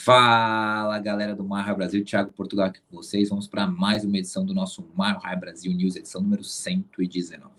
Fala, galera do Mar Raio Brasil, Thiago Portugal aqui com vocês. Vamos para mais uma edição do nosso Mar Raio Brasil News, edição número 119.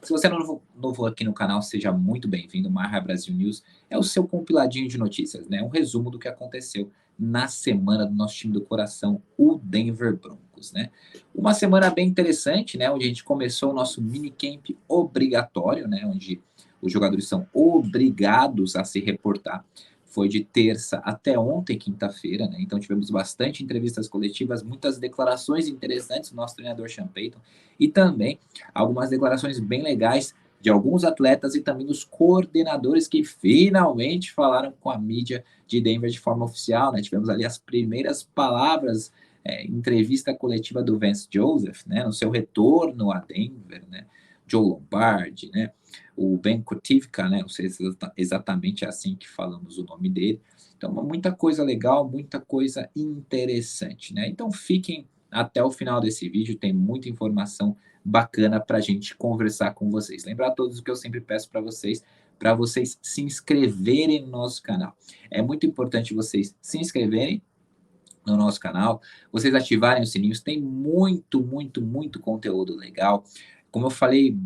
Se você é novo aqui no canal, seja muito bem-vindo. Mar Raio Brasil News é o seu compiladinho de notícias, né? Um resumo do que aconteceu na semana do nosso time do coração, o Denver Broncos, né? Uma semana bem interessante, né? Onde a gente começou o nosso minicamp obrigatório, né? Onde os jogadores são obrigados a se reportar. Foi de terça até ontem, quinta-feira, né? Então tivemos bastante entrevistas coletivas, muitas declarações interessantes do nosso treinador Sean Payton e também algumas declarações bem legais de alguns atletas e também dos coordenadores que finalmente falaram com a mídia de Denver de forma oficial, né? Tivemos ali as primeiras palavras, entrevista coletiva do Vance Joseph, né? No seu retorno a Denver, né? Joe Lombardi, né? O Ben Kotivka, né? Não sei se exatamente é assim que falamos o nome dele. Então, muita coisa legal, muita coisa interessante, né? Então, fiquem até o final desse vídeo, tem muita informação bacana para a gente conversar com vocês. Lembrar a todos o que eu sempre peço para vocês se inscreverem no nosso canal. É muito importante vocês se inscreverem no nosso canal, vocês ativarem os sininhos, tem muito conteúdo legal. Como eu falei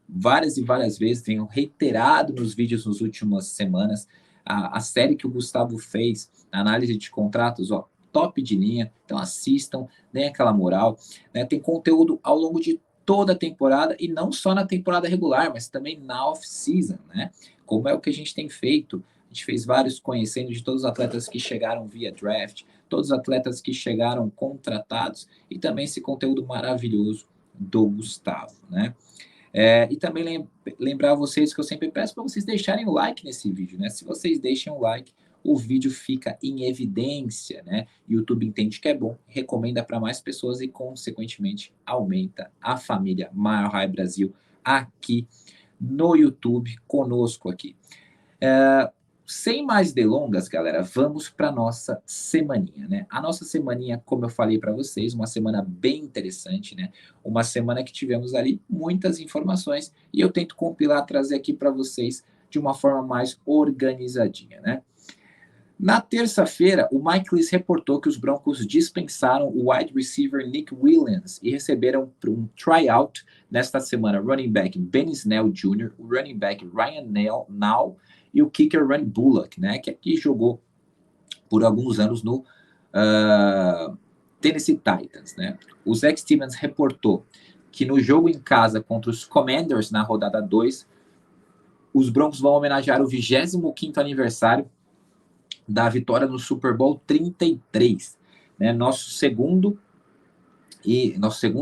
várias e várias vezes, tenho reiterado nos vídeos nas últimas semanas, a série que o Gustavo fez, a análise de contratos, ó, top de linha, então assistam, deem aquela moral, né? Tem conteúdo ao longo de toda a temporada, e não só na temporada regular, mas também na off-season, né? Como é o que a gente tem feito, a gente fez vários conhecendo de todos os atletas que chegaram via draft, todos os atletas que chegaram contratados, e também esse conteúdo maravilhoso do Gustavo, né? E também lembrar vocês que eu sempre peço para vocês deixarem o like nesse vídeo, né? Se vocês deixam o like, o vídeo fica em evidência, né? YouTube entende que é bom, recomenda para mais pessoas e, consequentemente, aumenta a família Mile High Brasil aqui no YouTube, conosco aqui. Sem mais delongas, galera, vamos para nossa semaninha, né? A nossa semaninha, como eu falei para vocês, uma semana bem interessante, né? Uma semana que tivemos ali muitas informações e eu tento compilar, trazer aqui para vocês de uma forma mais organizadinha, né? Na terça-feira, o Mike Leach reportou que os Broncos dispensaram o wide receiver Nick Williams e receberam um tryout nesta semana running back Ben Snell Jr., o running back Ryan Nall e o kicker Randy Bullock, né, que aqui jogou por alguns anos no Tennessee Titans, né. O Zach Stevens reportou que no jogo em casa contra os Commanders na rodada 2, os Broncos vão homenagear o 25º aniversário da vitória no Super Bowl 33, né, nosso segundo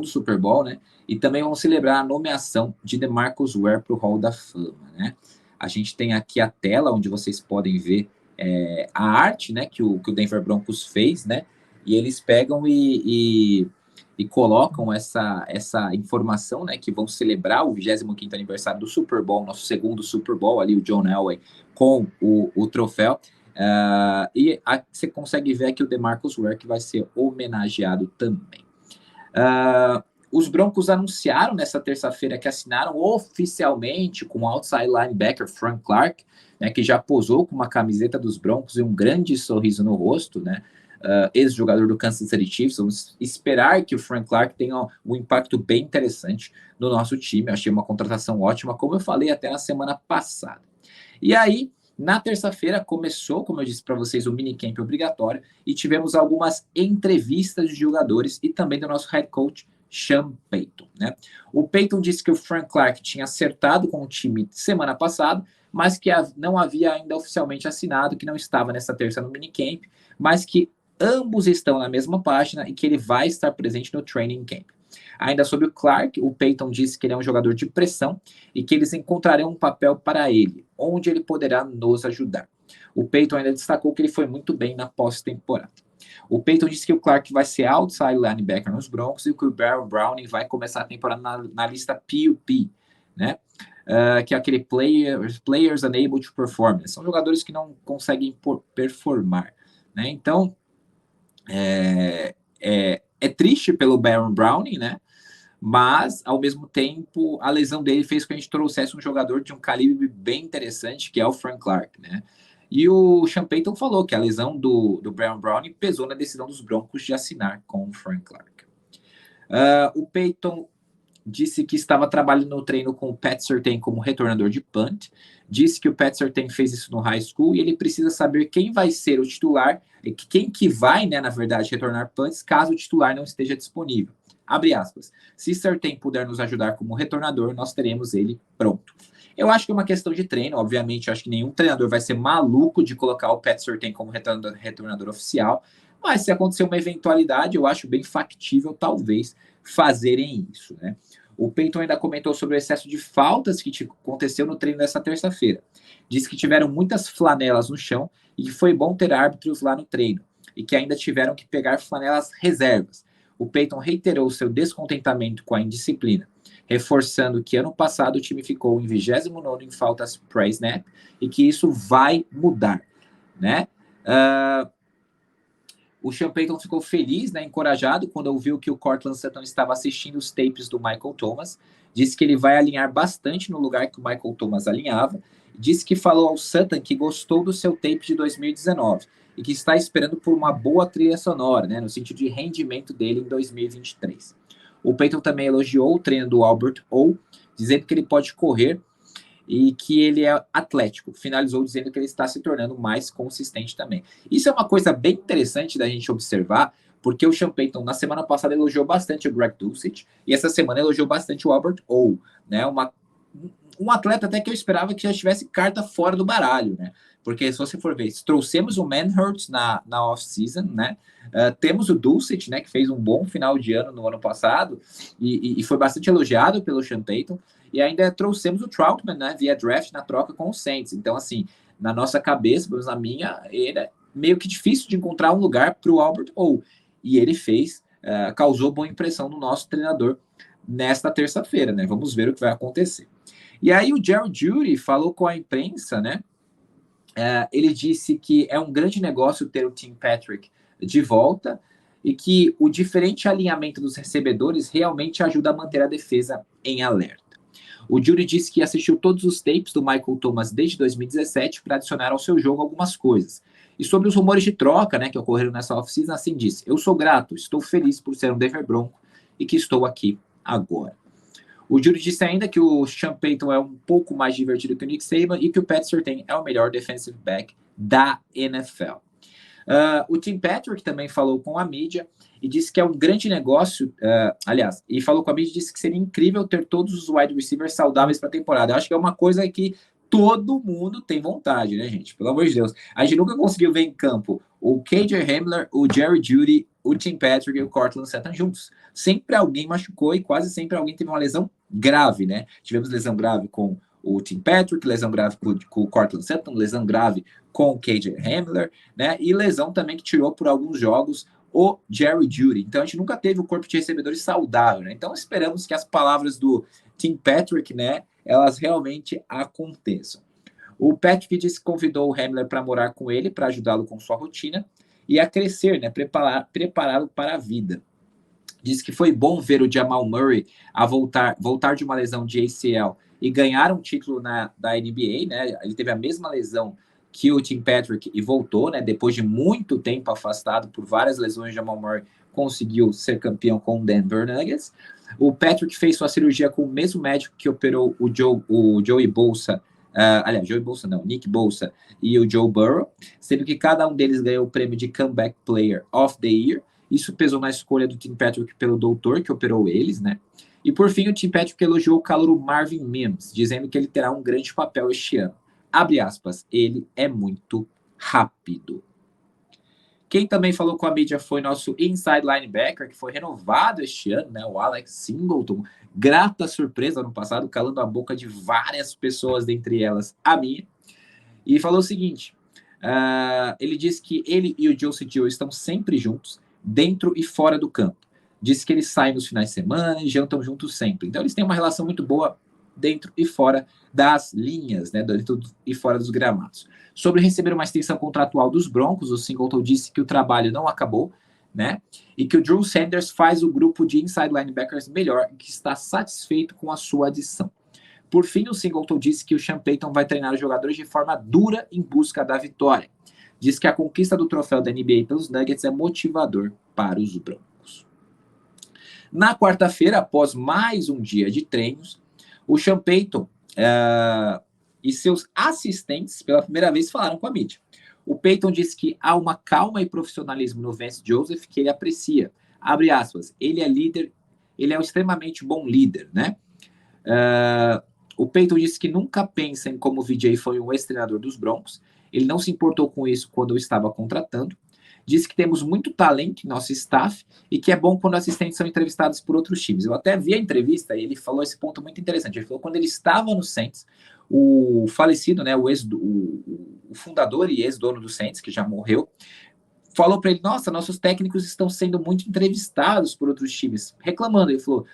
Super Bowl, né, e também vamos celebrar a nomeação de DeMarcus Ware para o Hall da Fama, né. A gente tem aqui a tela onde vocês podem ver a arte, né, que o Denver Broncos fez, né, e eles pegam e colocam essa informação, né, que vão celebrar o 25º aniversário do Super Bowl, nosso segundo Super Bowl, ali o John Elway com o troféu. E você consegue ver aqui o DeMarcus Ware, que vai ser homenageado também. Os Broncos anunciaram nessa terça-feira que assinaram oficialmente com o outside linebacker Frank Clark, né, que já posou com uma camiseta dos Broncos e um grande sorriso no rosto, né? Ex-jogador do Kansas City Chiefs. Vamos esperar que o Frank Clark tenha um impacto bem interessante no nosso time. Eu achei uma contratação ótima, como eu falei até na semana passada. E aí, na terça-feira, começou, como eu disse para vocês, o minicamp obrigatório e tivemos algumas entrevistas de jogadores e também do nosso head coach, Sean Payton, né? O Payton disse que o Frank Clark tinha acertado com o time semana passada, mas que não havia ainda oficialmente assinado, que não estava nessa terça no minicamp, mas que ambos estão na mesma página e que ele vai estar presente no training camp. Ainda sobre o Clark, o Payton disse que ele é um jogador de pressão e que eles encontrarão um papel para ele, onde ele poderá nos ajudar. O Payton ainda destacou que ele foi muito bem na pós-temporada. O Payton disse que o Clark vai ser outside linebacker nos Broncos e que o Baron Browning vai começar a temporada na lista PUP, né? Que é aquele players unable to perform. São jogadores que não conseguem performar, né? Então, é triste pelo Baron Browning, né? Mas, ao mesmo tempo, a lesão dele fez com que a gente trouxesse um jogador de um calibre bem interessante, que é o Frank Clark, né? E o Sean Payton falou que a lesão do Brandon Browning pesou na decisão dos Broncos de assinar com o Frank Clark. O Payton disse que estava trabalhando no treino com o Pat Surtain como retornador de punt. Disse que o Pat Surtain fez isso no high school e ele precisa saber quem vai ser o titular, quem que vai, né, na verdade, retornar punts caso o titular não esteja disponível. Abre aspas. Se Surtain puder nos ajudar como retornador, nós teremos ele pronto. Eu acho que é uma questão de treino, obviamente, eu acho que nenhum treinador vai ser maluco de colocar o Pat Surtain como retornador oficial, mas se acontecer uma eventualidade, eu acho bem factível, talvez, fazerem isso, né? O Payton ainda comentou sobre o excesso de faltas que aconteceu no treino dessa terça-feira. Disse que tiveram muitas flanelas no chão e que foi bom ter árbitros lá no treino, e que ainda tiveram que pegar flanelas reservas. O Payton reiterou seu descontentamento com a indisciplina, reforçando que ano passado o time ficou em 29º em faltas pré-snap e que isso vai mudar, né? O Sean Payton ficou feliz, né, encorajado, quando ouviu que o Courtland Sutton estava assistindo os tapes do Michael Thomas. Disse que ele vai alinhar bastante no lugar que o Michael Thomas alinhava. Disse que falou ao Sutton que gostou do seu tape de 2019 e que está esperando por uma boa trilha sonora, né, no sentido de rendimento dele em 2023. O Payton também elogiou o treino do Albert O, dizendo que ele pode correr e que ele é atlético. Finalizou dizendo que ele está se tornando mais consistente também. Isso é uma coisa bem interessante da gente observar, porque o Sean Payton, na semana passada, elogiou bastante o Greg Dulcich, e essa semana elogiou bastante o Albert O, né? Um atleta até que eu esperava que já tivesse carta fora do baralho, né? Porque se você for ver, trouxemos o Manhurts na off-season, né? Temos o Dulcich, né? Que fez um bom final de ano no ano passado e foi bastante elogiado pelo Sean Payton. E ainda trouxemos o Troutman, né? Via draft na troca com o Saints. Então, assim, na nossa cabeça, pelo menos na minha, era meio que difícil de encontrar um lugar para o Albert O. E ele fez, causou boa impressão no nosso treinador nesta terça-feira, né? Vamos ver o que vai acontecer. E aí o Jerry Jeudy falou com a imprensa, né? Ele disse que é um grande negócio ter o Tim Patrick de volta e que o diferente alinhamento dos recebedores realmente ajuda a manter a defesa em alerta. O Jeudy disse que assistiu todos os tapes do Michael Thomas desde 2017 para adicionar ao seu jogo algumas coisas. E sobre os rumores de troca, né, que ocorreram nessa off-season, assim disse: eu sou grato, estou feliz por ser um Denver Bronco e que estou aqui agora. O Jeudy disse ainda que o Sean Payton é um pouco mais divertido que o Nick Saban e que o Pat Surtain é o melhor defensive back da NFL. O Tim Patrick também falou com a mídia e disse que é um grande negócio, e falou com a mídia e disse que seria incrível ter todos os wide receivers saudáveis para a temporada. Eu acho que é uma coisa que todo mundo tem vontade, né, gente? Pelo amor de Deus. A gente nunca conseguiu ver em campo o KJ Hamler, o Jerry Jeudy, o Tim Patrick e o Courtland Sutton juntos. Sempre alguém machucou e quase sempre alguém teve uma lesão grave, né? Tivemos lesão grave com o Tim Patrick, lesão grave com o Courtland Sutton, lesão grave com o KJ Hamler, né? E lesão também que tirou por alguns jogos o Jerry Jeudy. Então a gente nunca teve o corpo de recebedores saudável, né? Então esperamos que as palavras do Tim Patrick, né, elas realmente aconteçam. O Patrick disse que convidou o Hamler para morar com ele, para ajudá-lo com sua rotina e a crescer, né, prepará-lo para a vida. Disse que foi bom ver o Jamal Murray voltar de uma lesão de ACL e ganhar um título da NBA, né? Ele teve a mesma lesão que o Tim Patrick e voltou, né? Depois de muito tempo afastado por várias lesões, Jamal Murray conseguiu ser campeão com o Denver Nuggets. O Patrick fez sua cirurgia com o mesmo médico que operou o Joey Bosa, Nick Bosa e o Joe Burrow, sendo que cada um deles ganhou o prêmio de Comeback Player of the Year. Isso pesou na escolha do Tim Patrick pelo doutor que operou eles, né? E por fim, o Tim Patrick elogiou o calouro Marvin Mims, dizendo que ele terá um grande papel este ano. Abre aspas, ele é muito rápido. Quem também falou com a mídia foi nosso inside linebacker, que foi renovado este ano, né? O Alex Singleton. Grata surpresa ano passado, calando a boca de várias pessoas, dentre elas a minha. E falou o seguinte, ele disse que ele e o Joseph Joe estão sempre juntos, dentro e fora do campo. Disse que eles saem nos finais de semana e jantam juntos sempre. Então eles têm uma relação muito boa dentro e fora das linhas, né, dentro e fora dos gramados. Sobre receber uma extensão contratual dos Broncos, o Singleton disse que o trabalho não acabou, né, e que o Drew Sanders faz o grupo de inside linebackers melhor e que está satisfeito com a sua adição. Por fim, o Singleton disse que o Sean Payton vai treinar os jogadores de forma dura em busca da vitória. Diz que a conquista do troféu da NBA pelos Nuggets é motivador para os Broncos. Na quarta-feira, após mais um dia de treinos, o Sean Payton e seus assistentes, pela primeira vez, falaram com a mídia. O Payton disse que há uma calma e profissionalismo no Vance Joseph que ele aprecia. Abre aspas, ele é líder, ele é um extremamente bom líder, né? O Payton disse que nunca pensa em como o VJ foi um ex-treinador dos Broncos. Ele não se importou com isso quando eu estava contratando. Disse que temos muito talento em nosso staff e que é bom quando assistentes são entrevistados por outros times. Eu até vi a entrevista e ele falou esse ponto muito interessante. Ele falou que quando ele estava no Saints, o falecido, né, o fundador e ex-dono do Saints, que já morreu, falou para ele, nossa, nossos técnicos estão sendo muito entrevistados por outros times, reclamando. Ele falou,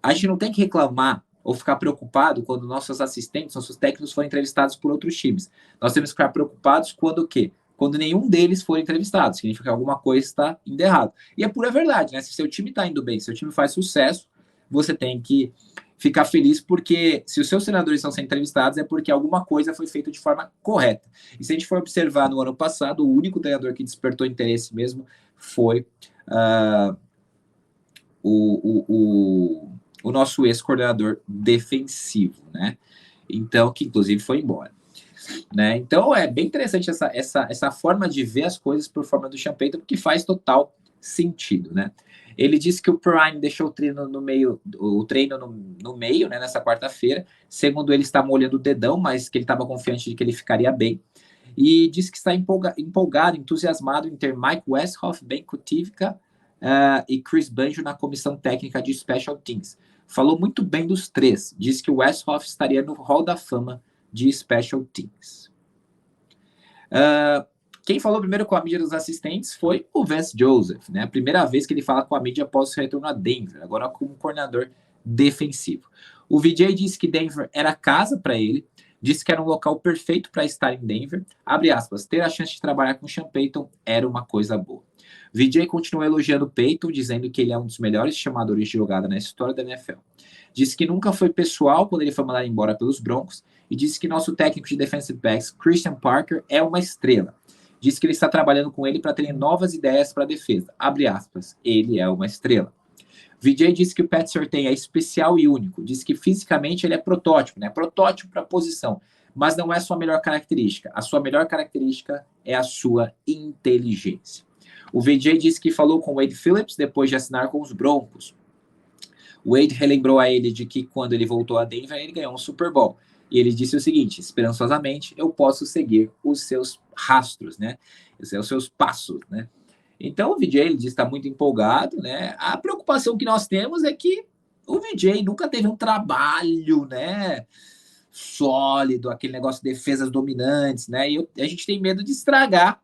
a gente não tem que reclamar ou ficar preocupado quando nossos assistentes, nossos técnicos forem entrevistados por outros times. Nós temos que ficar preocupados quando o quê? Quando nenhum deles for entrevistado. Significa que alguma coisa está indo errado. E é pura verdade, né? Se seu time está indo bem, se seu time faz sucesso, você tem que ficar feliz, porque se os seus treinadores estão sendo entrevistados é porque alguma coisa foi feita de forma correta. E se a gente for observar no ano passado, o único treinador que despertou interesse mesmo foi o nosso ex-coordenador defensivo, né? Então, que inclusive foi embora. Né? Então, é bem interessante essa forma de ver as coisas por forma do Sean Payton, porque faz total sentido, né? Ele disse que o Prime deixou o treino no meio, né, nessa quarta-feira. Segundo ele, está molhando o dedão, mas que ele estava confiante de que ele ficaria bem. E disse que está empolgado, entusiasmado em ter Mike Westhoff, Ben Kutivka e Chris Banjo na comissão técnica de Special Teams. Falou muito bem dos três. Disse que o Westhoff estaria no Hall da Fama de Special Teams. Quem falou primeiro com a mídia dos assistentes foi o Vance Joseph, né? A primeira vez que ele fala com a mídia após o retorno a Denver, agora como coordenador defensivo. O VJ disse que Denver era casa para ele, disse que era um local perfeito para estar em Denver. Abre aspas, ter a chance de trabalhar com Sean Payton era uma coisa boa. VJ continuou elogiando Payton, dizendo que ele é um dos melhores chamadores de jogada na história da NFL. Disse que nunca foi pessoal quando ele foi mandado embora pelos Broncos e disse que nosso técnico de defensive backs, Christian Parker, é uma estrela. Disse que ele está trabalhando com ele para ter novas ideias para a defesa. Abre aspas, ele é uma estrela. VJ disse que o Pat Surtain é especial e único. Disse que fisicamente ele é protótipo, né? Protótipo para a posição, mas não é sua melhor característica. A sua melhor característica é a sua inteligência. O VJ disse que falou com Wade Phillips depois de assinar com os Broncos. Wade relembrou a ele de que quando ele voltou a Denver, ele ganhou um Super Bowl. E ele disse o seguinte, esperançosamente, eu posso seguir os seus rastros, né? Os seus passos, né? Então, o VJ, ele diz que está muito empolgado, né? A preocupação que nós temos é que o VJ nunca teve um trabalho, né? Sólido, aquele negócio de defesas dominantes, né? E a gente tem medo de estragar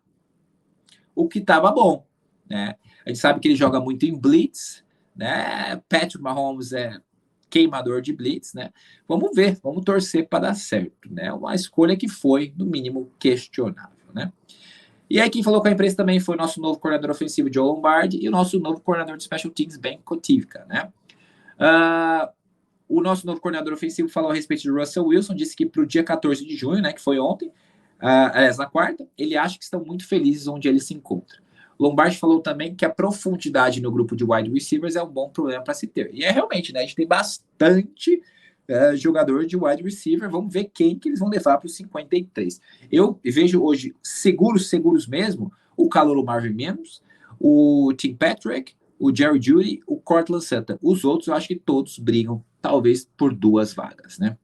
o que estava bom, né? A gente sabe que ele joga muito em blitz, né? Patrick Mahomes é queimador de blitz, né? Vamos ver, vamos torcer para dar certo, né? Uma escolha que foi, no mínimo, questionável, né? E aí quem falou com a imprensa também foi o nosso novo coordenador ofensivo, Joe Lombardi, e o nosso novo coordenador de Special Teams, Ben Kutivka, né? O nosso novo coordenador ofensivo falou a respeito de Russell Wilson, disse que para o dia 14 de junho, né, que foi ontem, na quarta, ele acha que estão muito felizes onde ele se encontra. Lombardi falou também que a profundidade no grupo de wide receivers é um bom problema para se ter. E é realmente, né? A gente tem bastante jogador de wide receiver. Vamos ver quem que eles vão levar para os 53. Eu vejo hoje seguros mesmo, o calouro Marvin Mims, o Tim Patrick, o Jerry Jeudy, o Cortland Sutton. Os outros eu acho que todos brigam, talvez, por 2 vagas, né?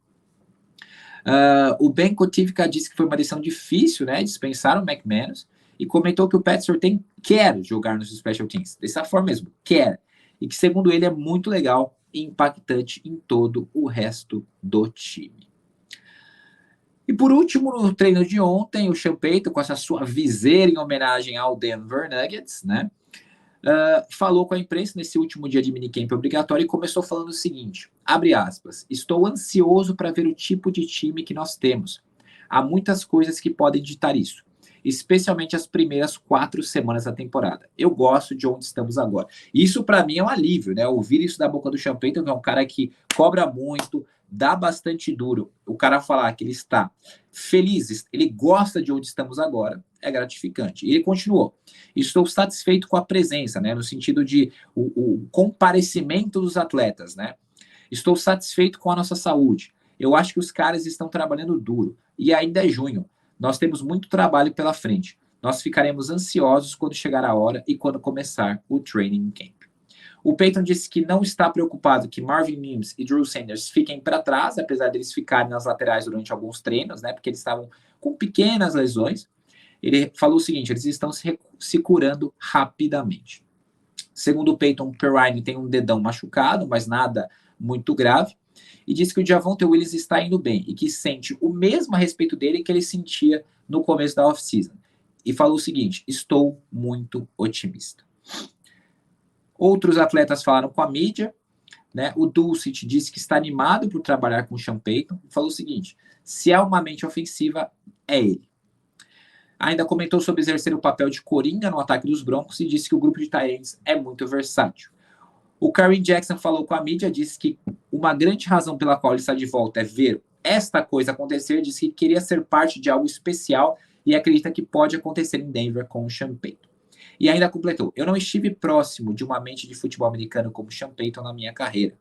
O Ben Kutivka disse que foi uma decisão difícil, né? Dispensar o McManus e comentou que o Pat Surtain quer jogar nos Special Teams, dessa forma mesmo, quer. E que, segundo ele, é muito legal e impactante em todo o resto do time. E por último, no treino de ontem, o Sean Payton, com essa sua viseira em homenagem ao Denver Nuggets, né? Falou com a imprensa nesse último dia de minicamp obrigatório e começou falando o seguinte, abre aspas, estou ansioso para ver o tipo de time que nós temos. Há muitas coisas que podem ditar isso, especialmente as primeiras 4 semanas da temporada. Eu gosto de onde estamos agora. Isso para mim é um alívio, né? Ouvir isso da boca do Sean Payton, que é um cara que cobra muito, dá bastante duro o cara falar que ele está feliz, ele gosta de onde estamos agora, é gratificante. E ele continuou. Estou satisfeito com a presença, né? No sentido de o comparecimento dos atletas, né? Estou satisfeito com a nossa saúde. Eu acho que os caras estão trabalhando duro. E ainda é junho. Nós temos muito trabalho pela frente. Nós ficaremos ansiosos quando chegar a hora e quando começar o training camp. O Peyton disse que não está preocupado que Marvin Mims e Drew Sanders fiquem para trás, apesar deles ficarem nas laterais durante alguns treinos, né? Porque eles estavam com pequenas lesões. Ele falou o seguinte: eles estão se curando rapidamente. Segundo o Peyton, Perrine tem um dedão machucado, mas nada muito grave. E disse que o Javonte Williams está indo bem e que sente o mesmo a respeito dele que ele sentia no começo da off-season. E falou o seguinte: estou muito otimista. Outros atletas falaram com a mídia, né? O Dulcich disse que está animado por trabalhar com o Sean Payton e falou o seguinte: se há uma mente ofensiva, é ele. Ainda comentou sobre exercer o papel de coringa no ataque dos Broncos e disse que o grupo de tight ends é muito versátil. O Kareem Jackson falou com a mídia, disse que uma grande razão pela qual ele está de volta é ver esta coisa acontecer, disse que queria ser parte de algo especial e acredita que pode acontecer em Denver com o Sean Payton. E ainda completou: eu não estive próximo de uma mente de futebol americano como Sean Payton na minha carreira.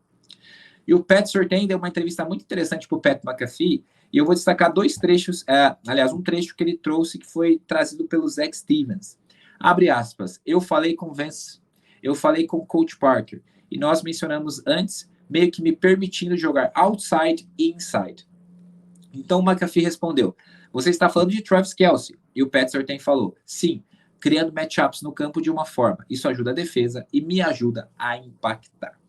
E o Pat Surtain deu uma entrevista muito interessante para o Pat McAfee, e eu vou destacar dois trechos, aliás, um trecho que ele trouxe que foi trazido pelo Zach Stevens. Abre aspas: eu falei com Vance, eu falei com o Coach Parker, e nós mencionamos antes, meio que me permitindo jogar outside e inside. Então o McAfee respondeu: você está falando de Travis Kelce? E o Pat Surtain falou: sim, criando matchups no campo de uma forma. Isso ajuda a defesa e me ajuda a impactar.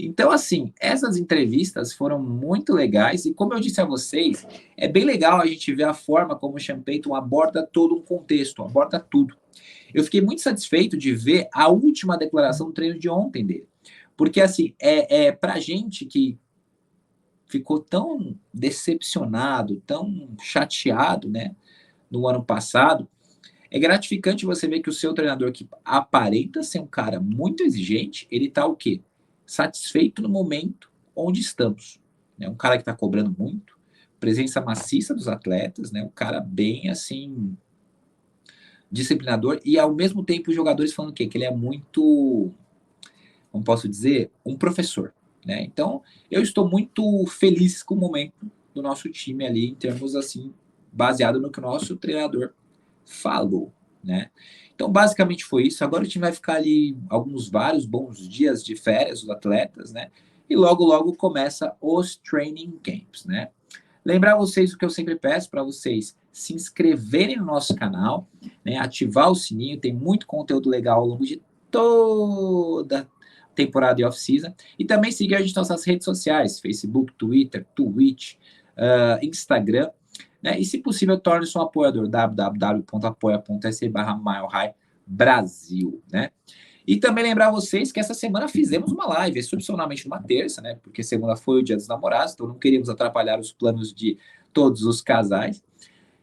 Então, assim, essas entrevistas foram muito legais e, como eu disse a vocês, é bem legal a gente ver a forma como o Sean Payton aborda todo um contexto, aborda tudo. Eu fiquei muito satisfeito de ver a última declaração do treino de ontem dele. Porque, assim, pra gente que ficou tão decepcionado, tão chateado, né, no ano passado, é gratificante você ver que o seu treinador, que aparenta ser um cara muito exigente, ele tá o quê? Satisfeito no momento onde estamos. Né? Um cara que está cobrando muito, presença maciça dos atletas, né? Um cara bem, assim, disciplinador, e ao mesmo tempo os jogadores falando o quê? Que ele é muito, como posso dizer, um professor. Né? Então, eu estou muito feliz com o momento do nosso time ali, em termos, assim, baseado no que o nosso treinador falou, né? Então, basicamente foi isso. Agora o time vai ficar ali vários bons dias de férias, os atletas, né? E logo, logo começa os training camps, né? Lembrar vocês o que eu sempre peço para vocês se inscreverem no nosso canal, né? Ativar o sininho, tem muito conteúdo legal ao longo de toda a temporada de off-season. E também seguir a gente nas nossas redes sociais, Facebook, Twitter, Twitch, Instagram. Né? E, se possível, torne-se um apoiador, www.apoia.se/milehighbrasil, né? E também lembrar vocês que essa semana fizemos uma live, excepcionalmente numa terça, né? Porque segunda foi o Dia dos Namorados, então não queríamos atrapalhar os planos de todos os casais.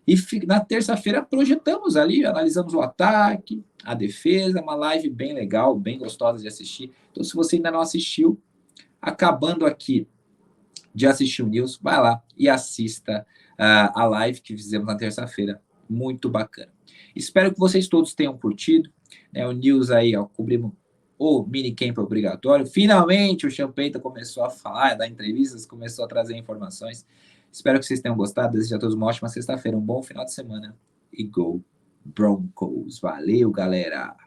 E na terça-feira projetamos ali, analisamos o ataque, a defesa, uma live bem legal, bem gostosa de assistir. Então, se você ainda não assistiu, acabando aqui de assistir o News, vai lá e assista a live que fizemos na terça-feira, muito bacana. Espero que vocês todos tenham curtido, né, o News aí, ó, cobrimos o minicamp obrigatório. Finalmente o Sean Payton começou a falar, a dar entrevistas, começou a trazer informações. Espero que vocês tenham gostado. Desejo a todos uma ótima sexta-feira, um bom final de semana e Go Broncos. Valeu, galera!